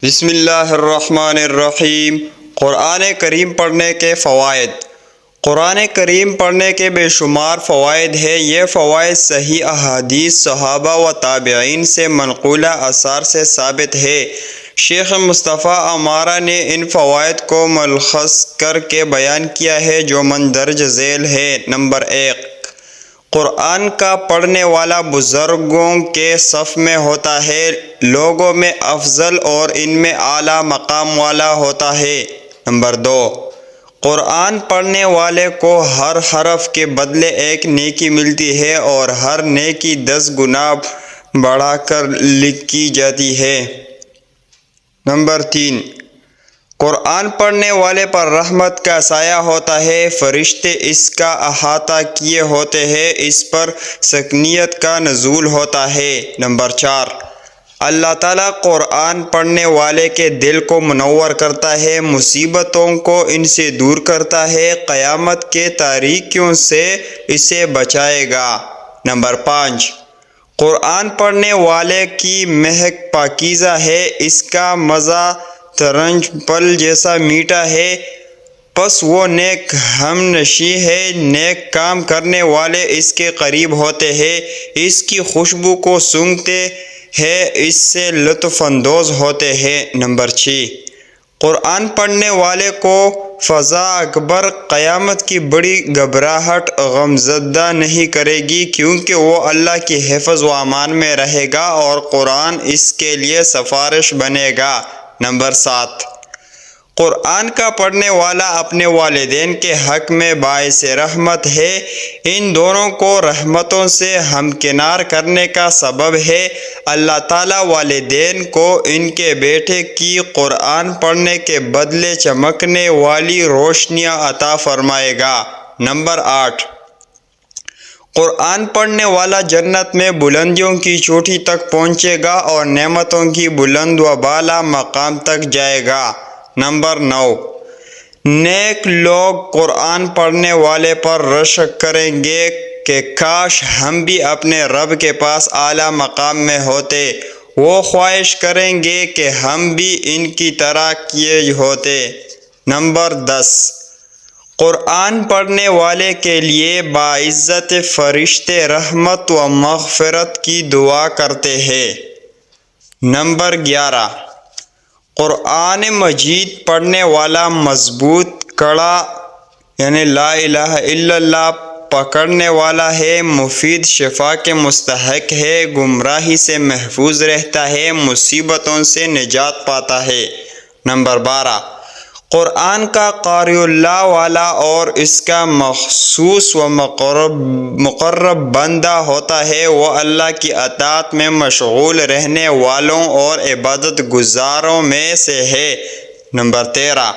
بسم اللہ الرحمن الرحیم۔ قرآن کریم پڑھنے کے فوائد۔ قرآن کریم پڑھنے کے بے شمار فوائد ہیں۔ یہ فوائد صحیح احادیث، صحابہ و تابعین سے منقولہ آثار سے ثابت ہے۔ شیخ مصطفیٰ عمارہ نے ان فوائد کو ملخص کر کے بیان کیا ہے جو مندرجہ ذیل ہے۔ نمبر 1، قرآن کا پڑھنے والا بزرگوں کے صف میں ہوتا ہے، لوگوں میں افضل اور ان میں اعلیٰ مقام والا ہوتا ہے۔ نمبر 2، قرآن پڑھنے والے کو ہر حرف کے بدلے ایک نیکی ملتی ہے اور ہر نیکی 10 گنا بڑھا کر لکھی جاتی ہے۔ نمبر 3، قرآن پڑھنے والے پر رحمت کا سایہ ہوتا ہے، فرشتے اس کا احاطہ کیے ہوتے ہیں، اس پر سکینت کا نزول ہوتا ہے۔ نمبر 4، اللہ تعالیٰ قرآن پڑھنے والے کے دل کو منور کرتا ہے، مصیبتوں کو ان سے دور کرتا ہے، قیامت کے تاریکیوں سے اسے بچائے گا۔ نمبر 5، قرآن پڑھنے والے کی مہک پاکیزہ ہے، اس کا مزہ ترنج پھل جیسا میٹھا ہے، پس وہ نیک ہم نشیں ہے، نیک کام کرنے والے اس کے قریب ہوتے ہیں، اس کی خوشبو کو سونگھتے ہیں، اس سے لطف اندوز ہوتے ہیں۔ نمبر 6، قرآن پڑھنے والے کو فزع اکبر قیامت کی بڑی گھبراہٹ غمزدہ نہیں کرے گی، کیونکہ وہ اللہ کی حفظ و امان میں رہے گا اور قرآن اس کے لیے سفارش بنے گا۔ نمبر 7، قرآن کا پڑھنے والا اپنے والدین کے حق میں باعث رحمت ہے، ان دونوں کو رحمتوں سے ہمکنار کرنے کا سبب ہے۔ اللہ تعالیٰ والدین کو ان کے بیٹے کی قرآن پڑھنے کے بدلے چمکنے والی روشنیاں عطا فرمائے گا۔ نمبر 8، قرآن پڑھنے والا جنت میں بلندیوں کی چوٹی تک پہنچے گا اور نعمتوں کی بلند و بالا مقام تک جائے گا۔ نمبر 9، نیک لوگ قرآن پڑھنے والے پر رشک کریں گے کہ کاش ہم بھی اپنے رب کے پاس اعلیٰ مقام میں ہوتے، وہ خواہش کریں گے کہ ہم بھی ان کی طرح کیے ہوتے۔ نمبر 10، قرآن پڑھنے والے کے لیے باعزت فرشتے رحمت و مغفرت کی دعا کرتے ہیں۔ نمبر 11، قرآن مجید پڑھنے والا مضبوط کڑا یعنی لا الہ الا اللہ پکڑنے والا ہے، مفید شفا کے مستحق ہے، گمراہی سے محفوظ رہتا ہے، مصیبتوں سے نجات پاتا ہے۔ نمبر 12، قرآن کا قاری اللہ والا اور اس کا مخصوص و مقرب بندہ ہوتا ہے، وہ اللہ کی اطاعت میں مشغول رہنے والوں اور عبادت گزاروں میں سے ہے۔ نمبر 13،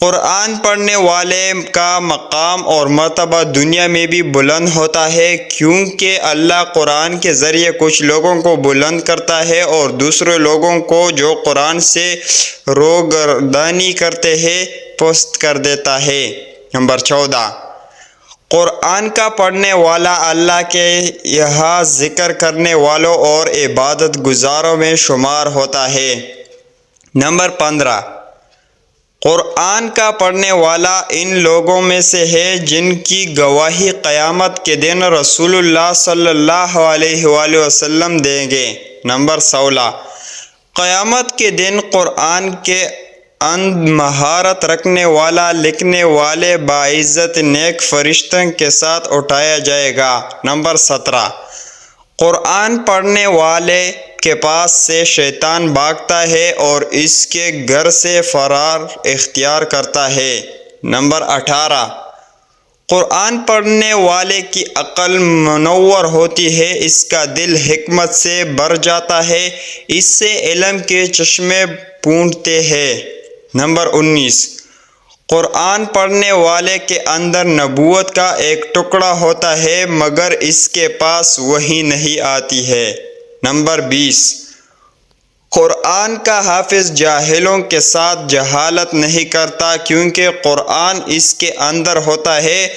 قرآن پڑھنے والے کا مقام اور مرتبہ دنیا میں بھی بلند ہوتا ہے، کیونکہ اللہ قرآن کے ذریعے کچھ لوگوں کو بلند کرتا ہے اور دوسرے لوگوں کو جو قرآن سے روگردانی کرتے ہیں پست کر دیتا ہے۔ نمبر 14، قرآن کا پڑھنے والا اللہ کے یہاں ذکر کرنے والوں اور عبادت گزاروں میں شمار ہوتا ہے۔ نمبر 15، قرآن کا پڑھنے والا ان لوگوں میں سے ہے جن کی گواہی قیامت کے دن رسول اللہ صلی اللہ علیہ وآلہ وسلم دیں گے۔ نمبر 16، قیامت کے دن قرآن کے اندر مہارت رکھنے والا لکھنے والے باعزت نیک فرشتوں کے ساتھ اٹھایا جائے گا۔ نمبر 17، قرآن پڑھنے والے کے پاس سے شیطان بھاگتا ہے اور اس کے گھر سے فرار اختیار کرتا ہے۔ نمبر 18، قرآن پڑھنے والے کی عقل منور ہوتی ہے، اس کا دل حکمت سے بھر جاتا ہے، اس سے علم کے چشمے پھوٹتے ہیں۔ نمبر 19، قرآن پڑھنے والے کے اندر نبوت کا ایک ٹکڑا ہوتا ہے مگر اس کے پاس وحی نہیں آتی ہے۔ نمبر 20، قرآن کا حافظ جاہلوں کے ساتھ جہالت نہیں کرتا، کیونکہ قرآن اس کے اندر ہوتا ہے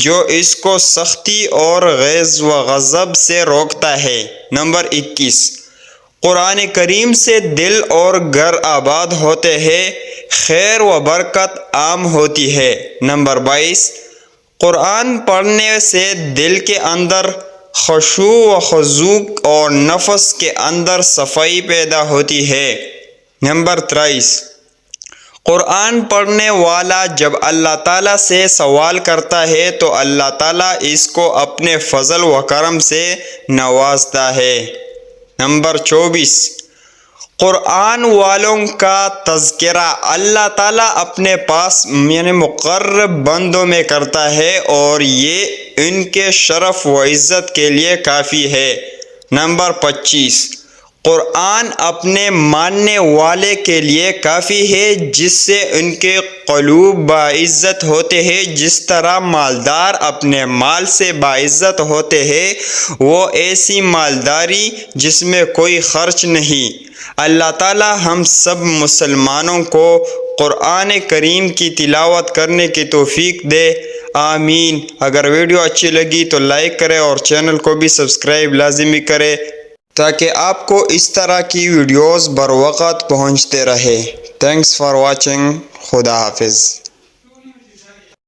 جو اس کو سختی اور غیظ و غضب سے روکتا ہے۔ نمبر 21، قرآن کریم سے دل اور گھر آباد ہوتے ہیں، خیر و برکت عام ہوتی ہے۔ نمبر 22، قرآن پڑھنے سے دل کے اندر خشوع و خضوع اور نفس کے اندر صفائی پیدا ہوتی ہے۔ نمبر 23، قرآن پڑھنے والا جب اللہ تعالیٰ سے سوال کرتا ہے تو اللہ تعالیٰ اس کو اپنے فضل و کرم سے نوازتا ہے۔ نمبر 24، قرآن والوں کا تذکرہ اللہ تعالیٰ اپنے پاس مقرب بندوں میں کرتا ہے اور یہ ان کے شرف و عزت کے لیے کافی ہے۔ نمبر 25، قرآن اپنے ماننے والے کے لیے کافی ہے جس سے ان کے قلوب باعزت ہوتے ہیں، جس طرح مالدار اپنے مال سے باعزت ہوتے ہیں، وہ ایسی مالداری جس میں کوئی خرچ نہیں۔ اللہ تعالی ہم سب مسلمانوں کو قرآن کریم کی تلاوت کرنے کی توفیق دے، آمین۔ اگر ویڈیو اچھی لگی تو لائک کرے اور چینل کو بھی سبسکرائب لازمی کرے تاکہ آپ کو اس طرح کی ویڈیوز بر وقت پہنچتے رہے۔ Thanks for watching. خدا حافظ۔